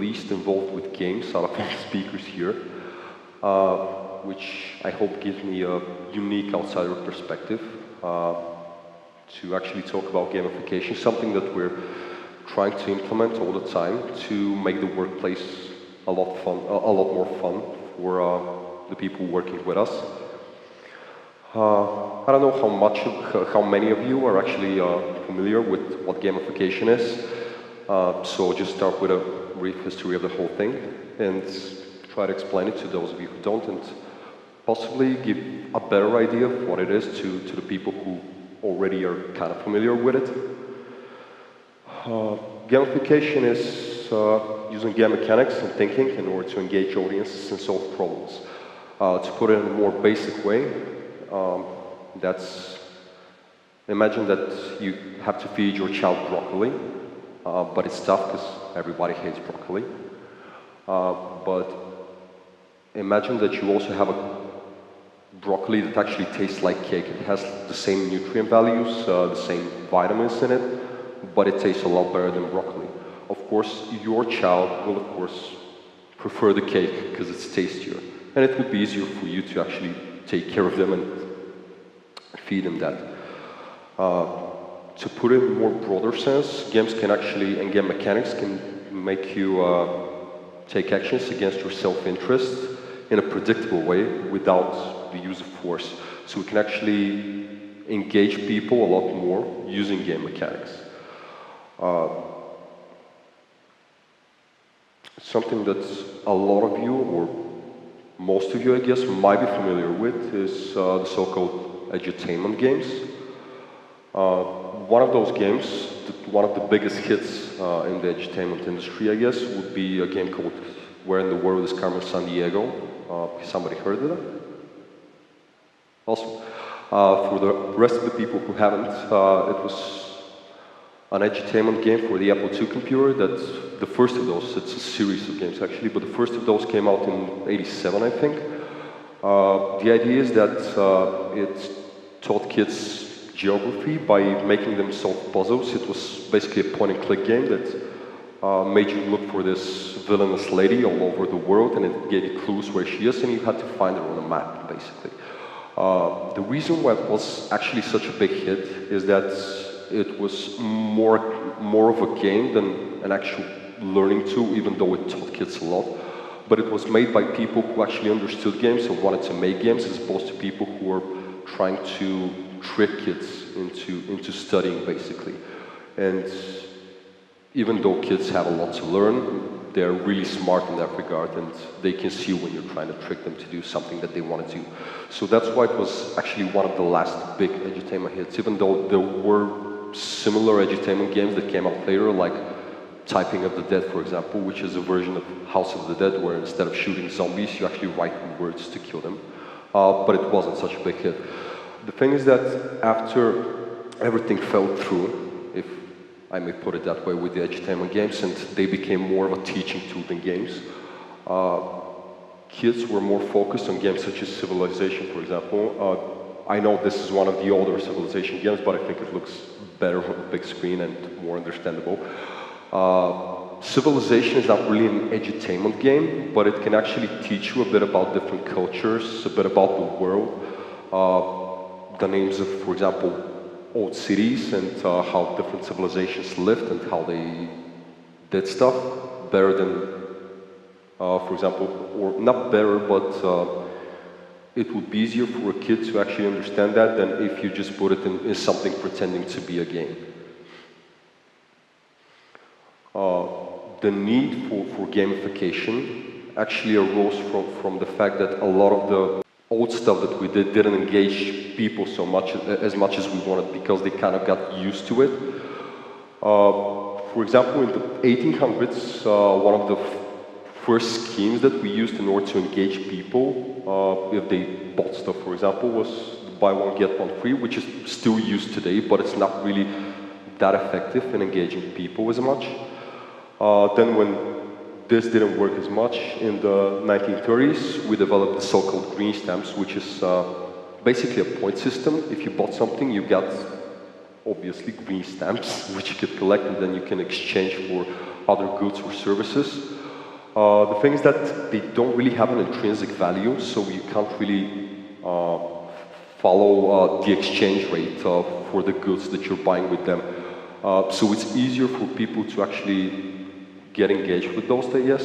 least involved with games out of all the speakers here, which I hope gives me a unique outsider perspective to actually talk about gamification, something that we're trying to implement all the time to make the workplace a lot more fun for the people working with us. I don't know how many of you are actually familiar with what gamification is. So I'll just start with a brief history of the whole thing and try to explain it to those of you who don't, and possibly give a better idea of what it is to the people who already are kind of familiar with it. Gamification is using game mechanics and thinking in order to engage audiences and solve problems. To put it in a more basic way, imagine that you have to feed your child broccoli, but it's tough because everybody hates broccoli. But imagine that you also have a broccoli that actually tastes like cake. It has the same nutrient values, the same vitamins in it, but it tastes a lot better than broccoli. Of course, your child will, of course, prefer the cake because it's tastier. And it would be easier for you to actually take care of them and feed them that. To put it in a more broader sense, games can actually, and game mechanics can make you take actions against your self-interest in a predictable way without the use of force. So we can actually engage people a lot more using game mechanics. Something that a lot of you, or most of you, I guess, might be familiar with is the so-called edutainment games. One of those games, one of the biggest hits in the edutainment industry, I guess, would be a game called Where in the World is Carmen Sandiego? Somebody heard of that? Awesome. For the rest of the people who haven't, it was an edutainment game for the Apple II computer. That the first of those, it's a series of games actually, but the first of those came out in '87, I think. The idea is that it taught kids geography by making them solve puzzles. It was basically a point-and-click game that made you look for this villainous lady all over the world, and it gave you clues where she is, and you had to find her on a map, basically. The reason why it was actually such a big hit is that it was more of a game than an actual learning tool, even though it taught kids a lot. But it was made by people who actually understood games and wanted to make games, as opposed to people who were trying to trick kids into studying, basically. And even though kids have a lot to learn, they're really smart in that regard, and they can see when you're trying to trick them to do something that they want to do. So that's why it was actually one of the last big edutainment hits, even though there were similar edutainment games that came out later, like Typing of the Dead, for example, which is a version of House of the Dead, where instead of shooting zombies, you actually write words to kill them. But it wasn't such a big hit. The thing is that after everything fell through, if I may put it that way, with the edutainment games, and they became more of a teaching tool than games, kids were more focused on games such as Civilization, for example. I know this is one of the older Civilization games, but I think it looks better on the big screen and more understandable. Civilization is not really an edutainment game, but it can actually teach you a bit about different cultures, a bit about the world, the names of, for example, old cities, and how different civilizations lived and how they did stuff better than, for example, or not better, but it would be easier for a kid to actually understand that than if you just put it in something pretending to be a game. The need for gamification actually arose from the fact that a lot of the old stuff that we didn't engage people as much as we wanted, because they kind of got used to it. For example, in the 1800s, one of the first schemes that we used in order to engage people, if they bought stuff, for example, was buy one, get one free, which is still used today, but it's not really that effective in engaging people as much. Then when this didn't work as much, in the 1930s, we developed the so-called green stamps, which is basically a point system. If you bought something, you got, obviously, green stamps, which you could collect, and then you can exchange for other goods or services. The thing is that they don't really have an intrinsic value, so you can't really follow the exchange rate for the goods that you're buying with them. So it's easier for people to actually get engaged with those that yes,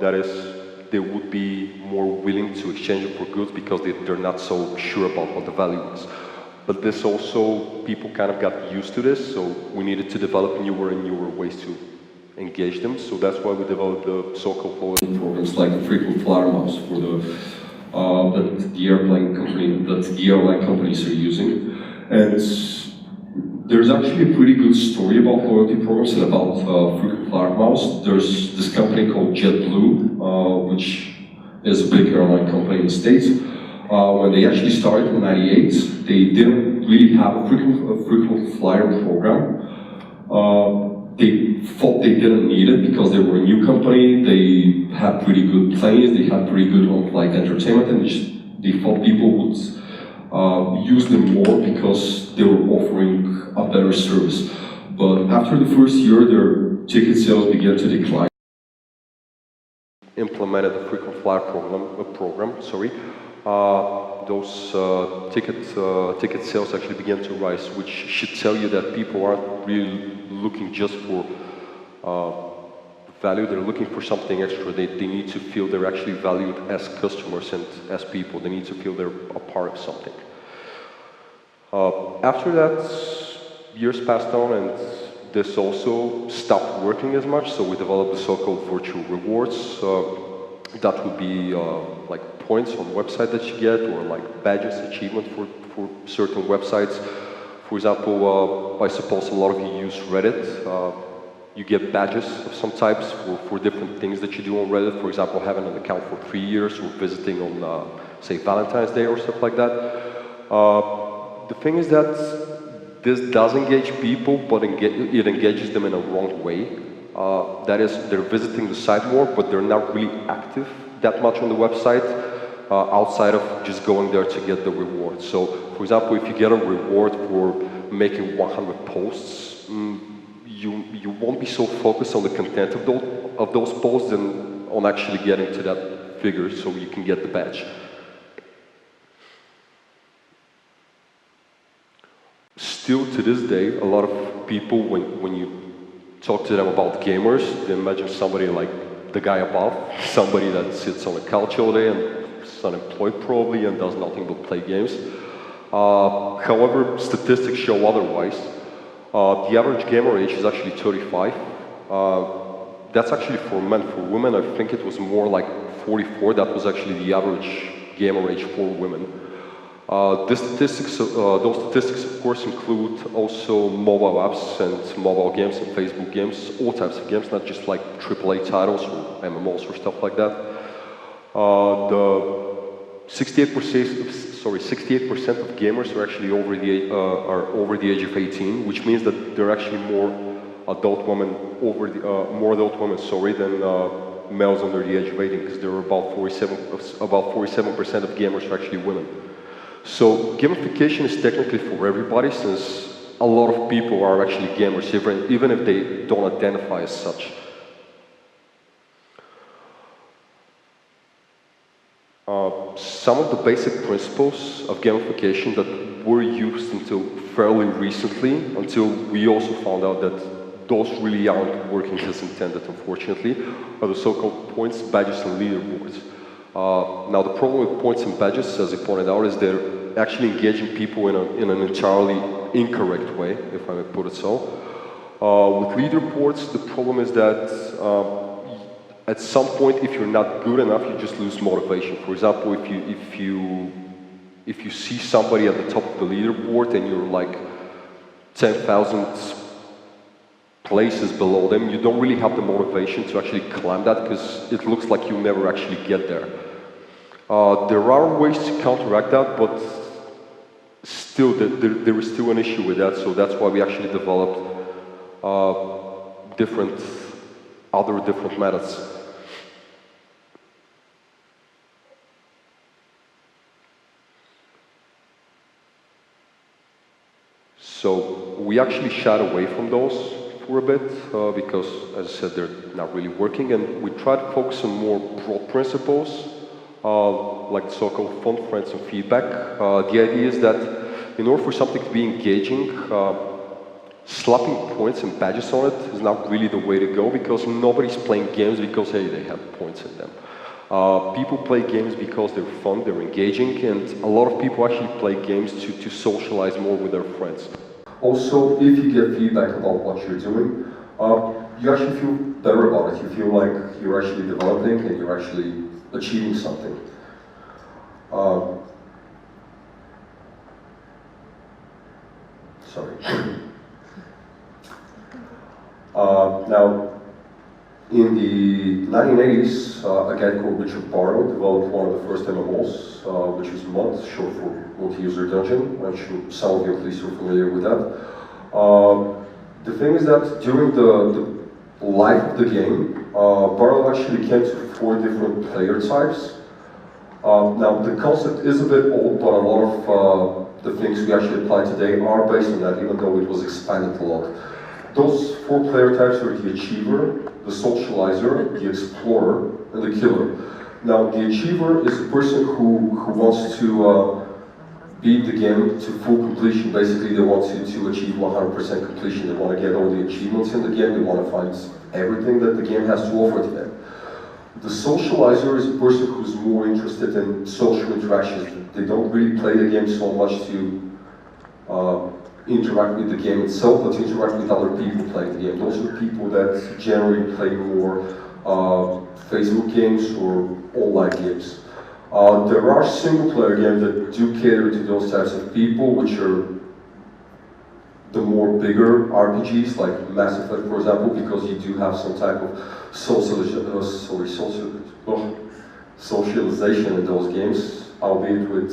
that is, they would be more willing to exchange it for goods because they're not so sure about what the value is. But this also, people kind of got used to this, so we needed to develop newer and newer ways to engage them. So that's why we developed the so-called loyalty programs like the frequent flyer miles for that the airline companies are using. And there's actually a pretty good story about loyalty programs and about frequent flyer miles. There's this company called JetBlue, which is a big airline company in the States. When they actually started in '98, they didn't really have a frequent flyer program. They thought they didn't need it because they were a new company, they had pretty good planes, they had pretty good on-flight entertainment, and they thought people would use them more because they were offering a better service. But after the first year, their ticket sales began to decline. Implemented a frequent flyer program, those ticket sales actually began to rise, which should tell you that people aren't really looking just for value, they're looking for something extra. They need to feel they're actually valued as customers and as people. They need to feel they're a part of something. After that, years passed on and this also stopped working as much, so we developed the so-called virtual rewards. That would be like points on the website that you get, or like badges, achievement for certain websites. For example, I suppose a lot of you use Reddit. You get badges of some types for different things that you do on Reddit. For example, having an account for 3 years, or visiting on, say, Valentine's Day or stuff like that. The thing is that this does engage people, but it engages them in a wrong way. That is, they're visiting the site more, but they're not really active that much on the website, outside of just going there to get the reward. So, for example, if you get a reward for making 100 posts, you won't be so focused on the content of those posts than on actually getting to that figure so you can get the badge. Still to this day, a lot of people, when you talk to them about gamers, they imagine somebody like the guy above, somebody that sits on a couch all day and is unemployed probably and does nothing but play games. However, statistics show otherwise. The average gamer age is actually 35. That's actually for men. For women, I think it was more like 44. That was actually the average gamer age for women. Those statistics, of course, include also mobile apps and mobile games and Facebook games, all types of games, not just like AAA titles or MMOs or stuff like that. The 68% of gamers are actually over the age of 18, which means that they're actually more adult women than males under the age of 18, because there are about 47% of gamers are actually women. So gamification is technically for everybody, since a lot of people are actually gamers, even if they don't identify as such. Some of the basic principles of gamification that were used until fairly recently, until we also found out that those really aren't working as intended, unfortunately, are the so-called points, badges, and leaderboards. Now, the problem with points and badges, as I pointed out, is they're actually engaging people in an entirely incorrect way, if I may put it so. With leaderboards, the problem is that at some point, if you're not good enough, you just lose motivation. For example, if you see somebody at the top of the leaderboard and you're like 10,000 places below them, you don't really have the motivation to actually climb that, because it looks like you'll never actually get there. There are ways to counteract that, but still, there is still an issue with that, so that's why we actually developed other different methods. So we actually shied away from those for a bit because, as I said, they're not really working, and we try to focus on more broad principles, like the so-called fun, friends, and feedback. The idea is that in order for something to be engaging, slapping points and badges on it is not really the way to go, because nobody's playing games because, hey, they have points in them. People play games because they're fun, they're engaging, and a lot of people actually play games to socialize more with their friends. Also, if you get feedback about what you're doing, you actually feel better about it. You feel like you're actually developing and you're actually achieving something. Sorry. Now, in the 1980s, a guy called Richard Barlow developed one of the first MMOs, which was MUD, short for Multi-User Dungeon. I'm sure some of you at least are familiar with that. The thing is that during the life of the game, Barlow actually came to 4 different player types. Now, the concept is a bit old, but a lot of the things we actually apply today are based on that, even though it was expanded a lot. Those 4 player types are the Achiever, the Socializer, the Explorer, and the Killer. Now, the Achiever is the person who wants to beat the game to full completion. Basically, they want to achieve 100% completion. They want to get all the achievements in the game. They want to find everything that the game has to offer to them. The Socializer is a person who's more interested in social interactions. They don't really play the game so much to interact with the game itself, but to interact with other people playing the game. Those are people that generally play more Facebook games or online games. There are single-player games that do cater to those types of people, which are the more bigger RPGs, like Mass Effect, for example, because you do have some type of socialization in those games, albeit with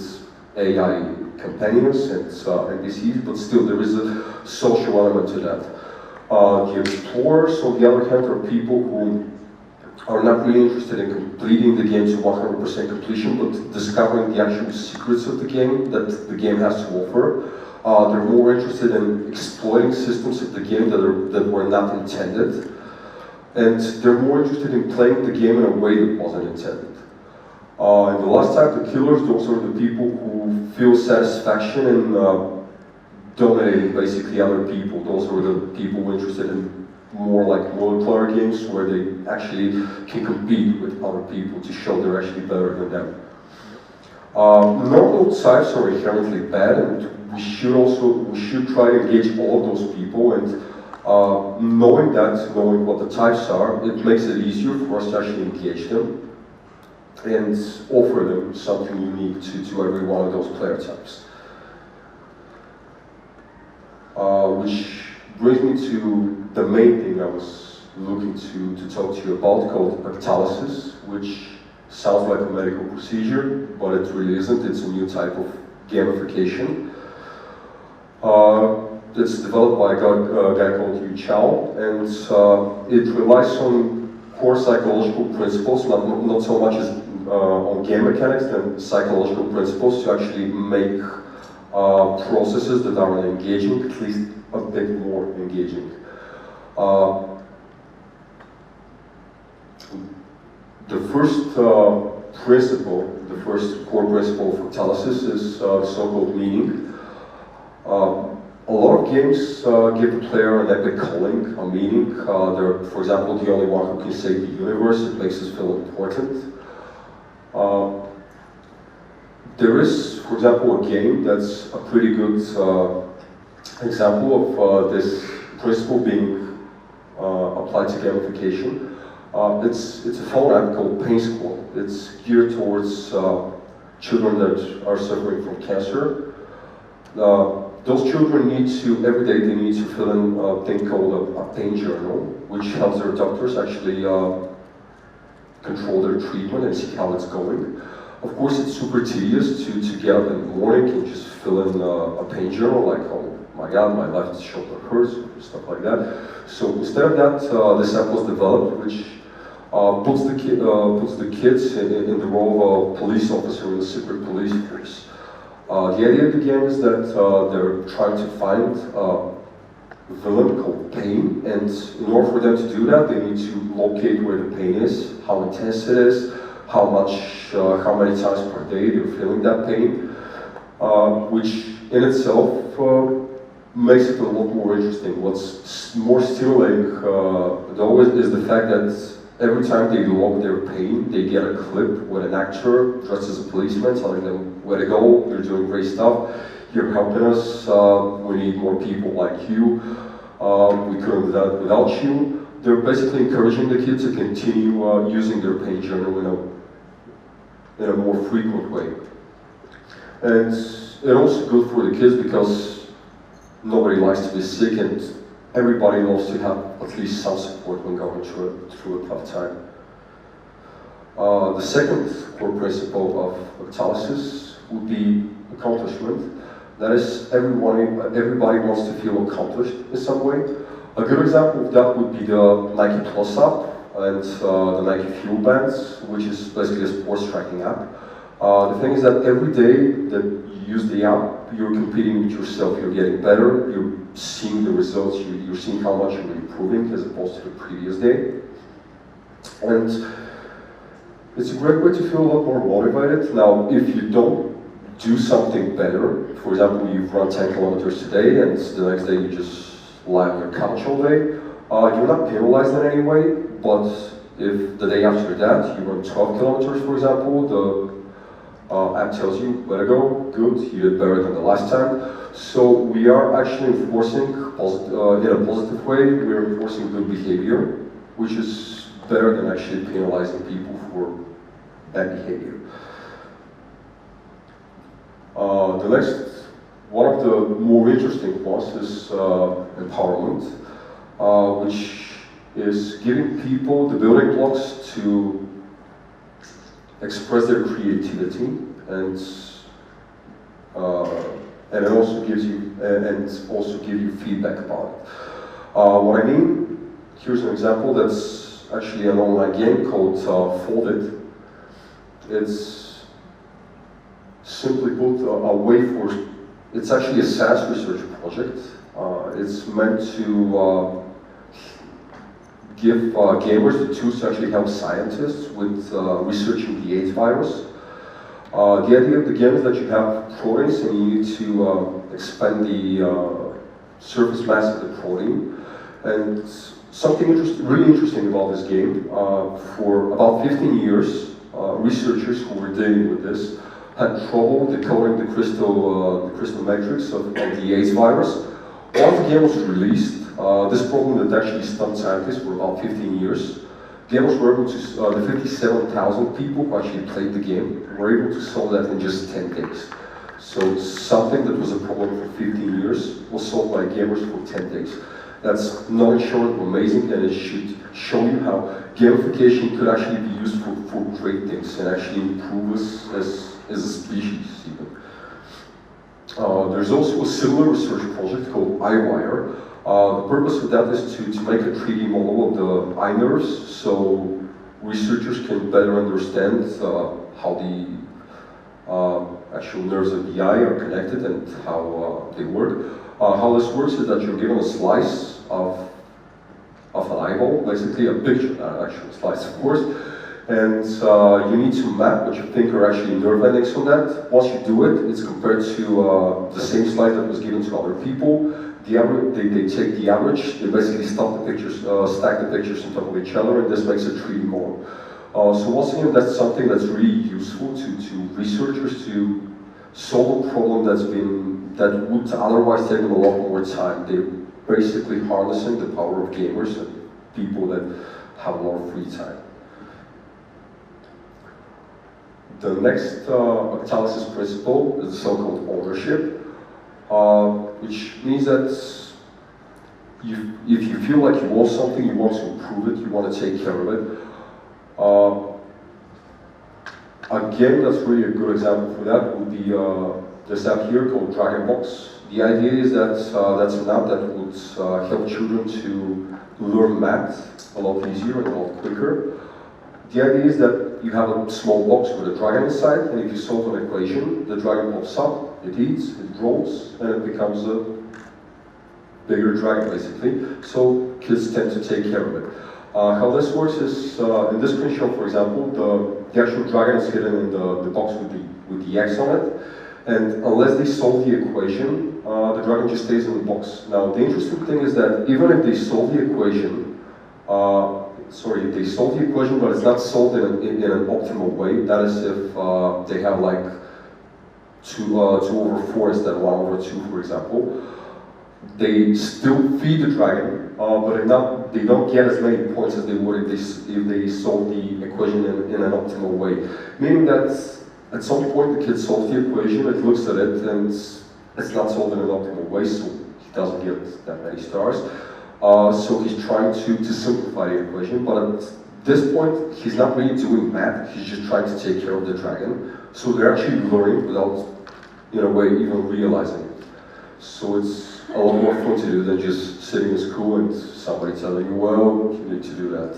AI companions and NPCs, but still there is a social element to that. The Explorers, on the other hand, are people who are not really interested in completing the game to 100% completion, but discovering the actual secrets of the game that the game has to offer. They're more interested in exploiting systems of the game that were not intended, and they're more interested in playing the game in a way that wasn't intended. And the last type, the Killers, those are the people who feel satisfaction in dominating basically other people. Those are the people interested in more like multiplayer games where they actually can compete with other people to show they're actually better than them. None of those types are inherently bad, and we should try to engage all of those people, and knowing what the types are, it makes it easier for us to actually engage them and offer them something unique to every one of those player types. Which brings me to the main thing I was looking to talk to you about, called octalysis, which sounds like a medical procedure, but it really isn't. It's a new type of gamification. It's developed by a guy called Yu Chao, and it relies on core psychological principles, not so much as on game mechanics, than psychological principles to actually make processes that are engaging, at least a bit more engaging. The first principle, the first core principle of octalysis is the so-called meaning. A lot of games give the player an epic calling, a meaning. They're, for example, the only one who can save the universe. It makes us feel important. There is, for example, a game that's a pretty good example of this principle being applied to gamification. It's a phone app called Pain Squad. It's geared towards children that are suffering from cancer. Those children need to, every day they need to fill in a thing called a pain journal, which helps their doctors actually control their treatment and see how it's going. Of course, it's super tedious to get up in the morning and just fill in a pain journal, like, oh my god, my left shoulder hurts, or stuff like that. So instead of that, this app was developed, which puts the kids in the role of a police officer in a secret police force. The idea of the game is that they're trying to find villain called pain, and in order for them to do that, they need to locate where the pain is, how intense it is, how many times per day they're feeling that pain, which in itself makes it a lot more interesting. What's more stimulating though is the fact that every time they log their pain, they get a clip with an actor dressed as a policeman telling them where to go, you're doing great stuff, you're helping us, we need more people like you, we couldn't do that without you. They're basically encouraging the kids to continue using their pain journal in a more frequent way. And it's also good for the kids because nobody likes to be sick and everybody loves to have at least some support when going through a tough time. The second core principle of TELUS would be accomplishment. That is, everybody wants to feel accomplished in some way. A good example of that would be the Nike Plus app and the Nike Fuel Bands, which is basically a sports tracking app. The thing is that every day that you use the app, you're competing with yourself, you're getting better, you're seeing the results, you're seeing how much you're improving as opposed to the previous day. And it's a great way to feel a lot more motivated. Now, if you don't do something better, for example, you've run 10 kilometers today and the next day you just lie on your couch all day, you're not penalized in any way, but if the day after that you run 12 kilometers, for example, the app tells you where to go, good, you did better than the last time. So we are actually enforcing, in a positive way, we're enforcing good behavior, which is better than actually penalizing people for bad behavior. The next, one of the more interesting ones is empowerment, which is giving people the building blocks to express their creativity, and it also gives you give you feedback about it. What I mean, here's an example that's actually an online game called Folded. It's simply put a way for, it's actually a SaaS research project. It's meant to give gamers the tools to actually help scientists with researching the AIDS virus. The idea of the game is that you have proteins and you need to expand the surface mass of the protein. And something really interesting about this game, for about 15 years, researchers who were dealing with this had trouble decoding the crystal matrix of the AIDS virus. Once the game was released, this problem that actually stumped scientists for about 15 years, gamers were able to, the 57,000 people who actually played the game were able to solve that in just 10 days. So something that was a problem for 15 years was solved by gamers for 10 days. That's not short of amazing, and it should show you how gamification could actually be used for great things and actually improve us as a species even. There's also a similar research project called iWire. The purpose of that is to make a 3D model of the eye nerves, so researchers can better understand how the actual nerves of the eye are connected and how they work. How this works is that you're given a slice of an eyeball, basically a picture, not an actual slice, of course, and you need to map what you think are actually nerve endings on that. Once you do it, it's compared to the same slice that was given to other people. The average, they take the average, they basically stack the pictures on top of each other, and this makes a 3D model. So once again, that's something that's really useful to researchers to solve a problem that would otherwise take them a lot more time. They're basically harnessing the power of gamers and people that have a lot of free time. The next TELUS principle is the so-called ownership, which means that if you feel like you want something, you want to improve it, you want to take care of it. A game that's really a good example for that would be this app here called Dragonbox. The idea is that that's an app that would help children to learn math a lot easier and a lot quicker. The idea is that you have a small box with a dragon inside, and if you solve an equation, the dragon pops up, it eats, it rolls, and it becomes bigger dragon basically, so kids tend to take care of it. How this works is, in this screenshot for example, the actual dragon is hidden in the box with the X on it, and unless they solve the equation, the dragon just stays in the box. Now the interesting thing is that even if they solve the equation, if they solve the equation but it's not solved in an optimal way, that is if they have like 2 over 4 instead of 1 over 2 for example, they still feed the dragon, but they don't get as many points as they would if they solve the equation in an optimal way. Meaning that at some point the kid solves the equation, it looks at it, and it's not solved in an optimal way, so he doesn't get that many stars. So he's trying to simplify the equation, but at this point he's not really doing math, he's just trying to take care of the dragon. So they're actually learning without, in a way, even realizing it. So it's a lot more fun to do than just sitting in school and somebody telling you, well, you need to do that.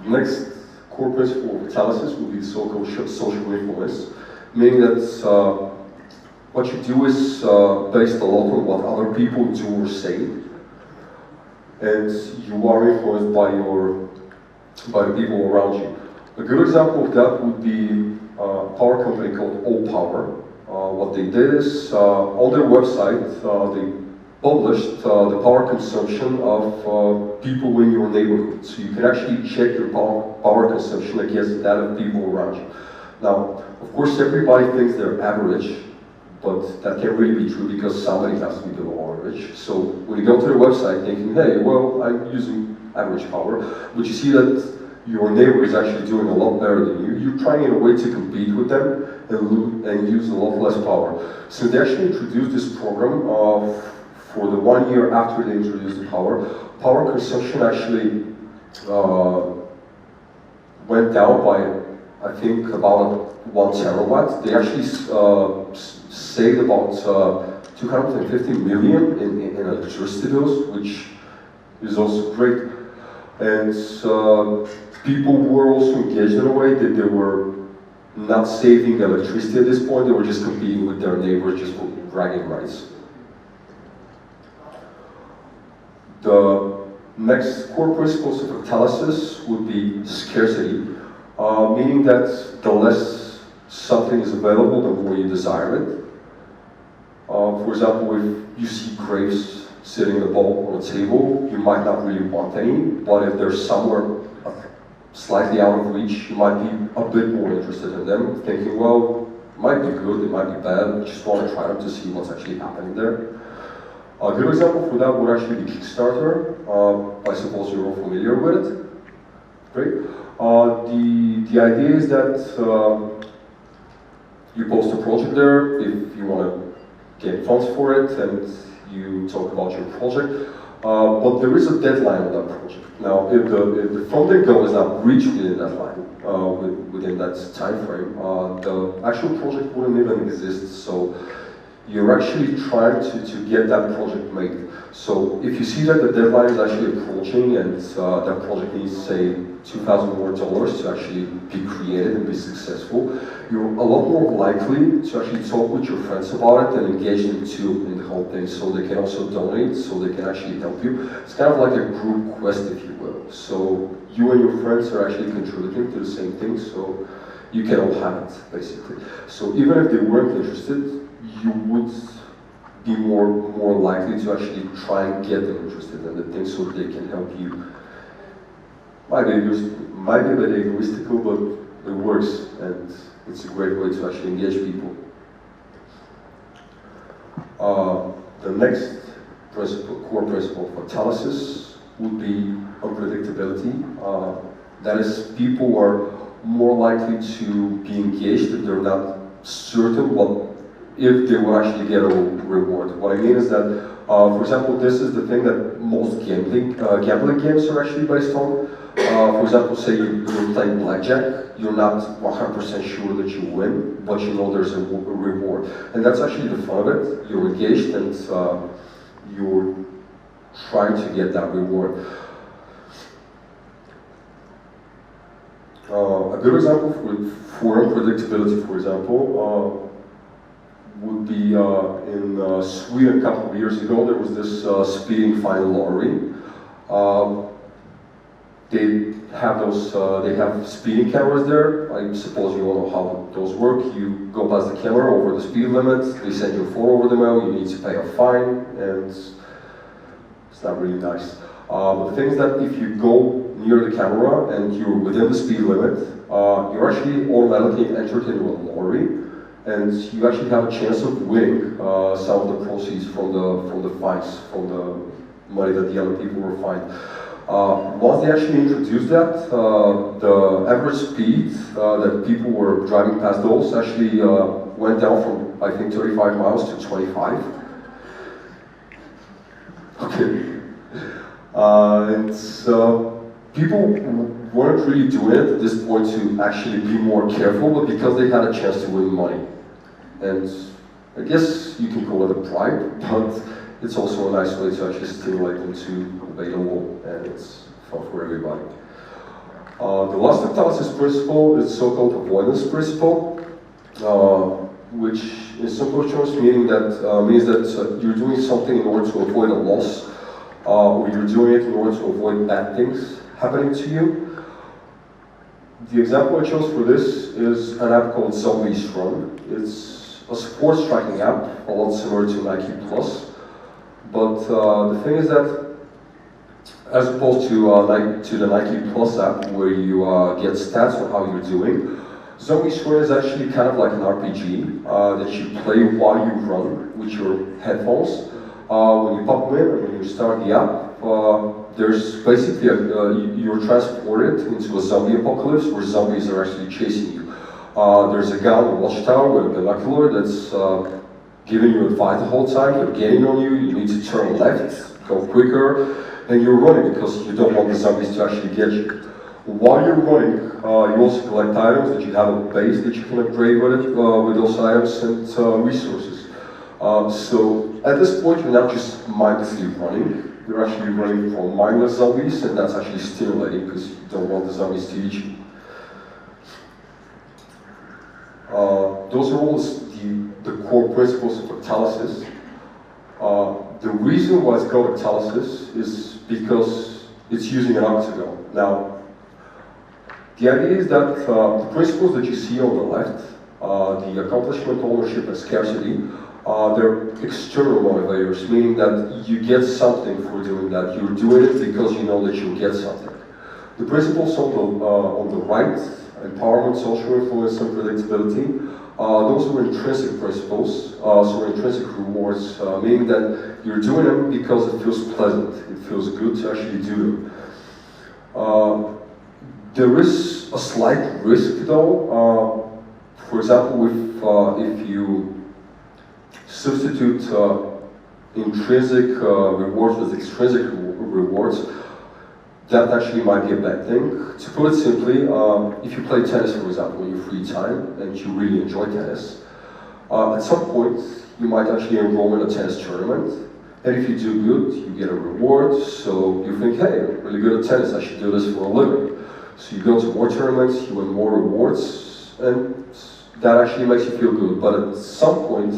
Next core principle of TELUS would be the so-called social influence, meaning that what you do is based a lot on what other people do or say, and you are influenced by the people around you. A good example of that would be a power company called All Power. What they did is, on their website, they published the power consumption of people in your neighborhood. So you can actually check your power consumption against that of people around you. Now, of course, everybody thinks they're average, but that can't really be true because somebody has to be below average. So when you go to their website thinking, hey, well, I'm using average power, but you see that your neighbor is actually doing a lot better than you, you're trying in a way to compete with them and use a lot less power. So they actually introduced this program for the 1 year after they introduced the power consumption actually went down by, I think, about 1 terawatt. They actually saved about 250 million in electricity bills, which is also great. And people were also engaged in a way that they were not saving electricity at this point, they were just competing with their neighbors just for bragging rights. The next core principles of TELUS would be scarcity, meaning that the less something is available, the more you desire it. For example, if you see grapes sitting in a bowl on a table, you might not really want any, but if they're somewhere slightly out of reach, you might be a bit more interested in them, thinking, well, it might be good, it might be bad, just want to try them to see what's actually happening there. A good example for that would actually be Kickstarter. I suppose you're all familiar with it. Great. The idea is that you post a project there if you want to get funds for it, and you talk about your project. But there is a deadline on that project. Now, if the funding goal is not reached within that line, within that time frame, the actual project wouldn't even exist. So you're actually trying to get that project made. So if you see that the deadline is actually approaching and that project needs, say, $2,000 more to actually be created and be successful, you're a lot more likely to actually talk with your friends about it and engage them too in the whole thing, so they can also donate, so they can actually help you. It's kind of like a group quest, if you will. So you and your friends are actually contributing to the same thing, so you can all have it, basically. So even if they weren't interested, you would be more likely to actually try and get them interested in the thing so they can help you. Might be a bit egoistical, but it works, and it's a great way to actually engage people. The next core principle for TELUS would be unpredictability. That is, people are more likely to be engaged if they're not certain if they will actually get a reward. What I mean is that, for example, this is the thing that most gambling games are actually based on. For example, say you're playing blackjack, you're not 100% sure that you win, but you know there's a reward. And that's actually the fun of it. You're engaged and you're trying to get that reward. A good example for unpredictability, for example, would be in Sweden a couple of years ago. There was this speeding fine lottery. They have speeding cameras there. I suppose you all know how those work. You go past the camera over the speed limit, they send you a phone over the mail, you need to pay a fine, and it's not really nice. But the thing is that if you go near the camera and you're within the speed limit, you're actually automatically entered into a lottery, and you actually have a chance of winning some of the proceeds from the fines, from the money that the other people were fined. Once they actually introduced that, the average speed that people were driving past those actually went down from, I think, 35 miles to 25. Okay. And people weren't really doing it at this point to actually be more careful, but because they had a chance to win money. And I guess you can call it a bribe, but it's also a nice way to actually stimulate them to obey the law, and it's fun for everybody. The last of TELUS principle is so-called avoidance principle, which in simple terms means that you're doing something in order to avoid a loss, or you're doing it in order to avoid bad things happening to you. The example I chose for this is an app called Zombies Run. It's a sports tracking app, a lot similar to Nike Plus. But the thing is that, as opposed to the Nike Plus app, where you get stats on how you're doing, Zombies Run is actually kind of like an RPG that you play while you run with your headphones. When you pop them in and when you start the app, there's basically you're transported into a zombie apocalypse where zombies are actually chasing you. There's a guy on the watchtower with a binocular that's giving you advice the whole time. They're getting on you, you need to turn left, go quicker, and you're running because you don't want the zombies to actually get you. While you're running, you also collect items that you have a base that you can upgrade with those items and resources. So at this point, you're not just mindlessly running, you're actually running from mindless zombies, and that's actually stimulating because you don't want the zombies to eat you. Those are all the core principles of TELUS. The reason why it's called TELUS is because it's using an octagon. Now, the idea is that the principles that you see on the left, the accomplishment, ownership, and scarcity, they're external motivators, meaning that you get something for doing that. You're doing it because you know that you'll get something. The principles on the right, empowerment, social influence, and predictability, those are intrinsic principles, so intrinsic rewards, meaning that you're doing them because it feels pleasant, it feels good to actually do them. There is a slight risk though. For example, if you substitute intrinsic rewards with extrinsic rewards, that actually might be a bad thing. To put it simply, if you play tennis, for example, in your free time, and you really enjoy tennis, at some point, you might actually enroll in a tennis tournament, and if you do good, you get a reward, so you think, hey, I'm really good at tennis, I should do this for a living. So you go to more tournaments, you win more rewards, and that actually makes you feel good. But at some point,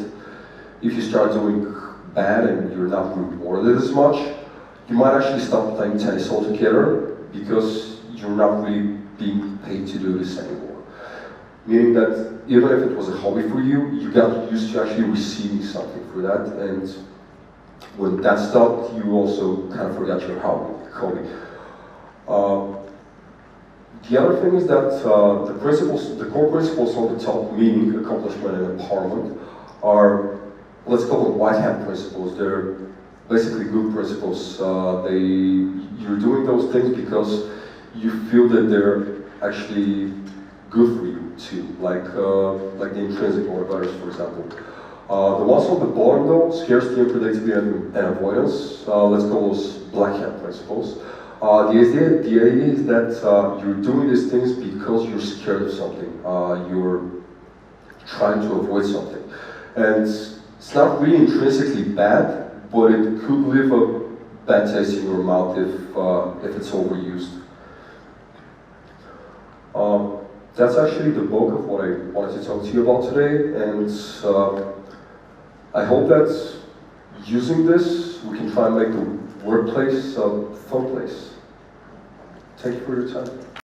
if you start doing bad and you're not rewarded as much, you might actually stop playing tennis altogether because you're not really being paid to do this anymore. Meaning that even if it was a hobby for you, you got used to actually receiving something for that, and when that stopped, you also kind of forgot your hobby. The other thing is that the core principles on the top, meaning accomplishment and empowerment, are, let's call them white hat principles. They're basically good principles. You're doing those things because you feel that they're actually good for you too, like the intrinsic motivators, for example. The ones on the bottom though, scarcity, unpredictability, and avoidance, let's call those black hat principles. The idea is that you're doing these things because you're scared of something. You're trying to avoid something. And it's not really intrinsically bad, but it could leave a bad taste in your mouth if it's overused. That's actually the bulk of what I wanted to talk to you about today. And I hope that using this, we can try and make the workplace a fun place. Thank you for your time.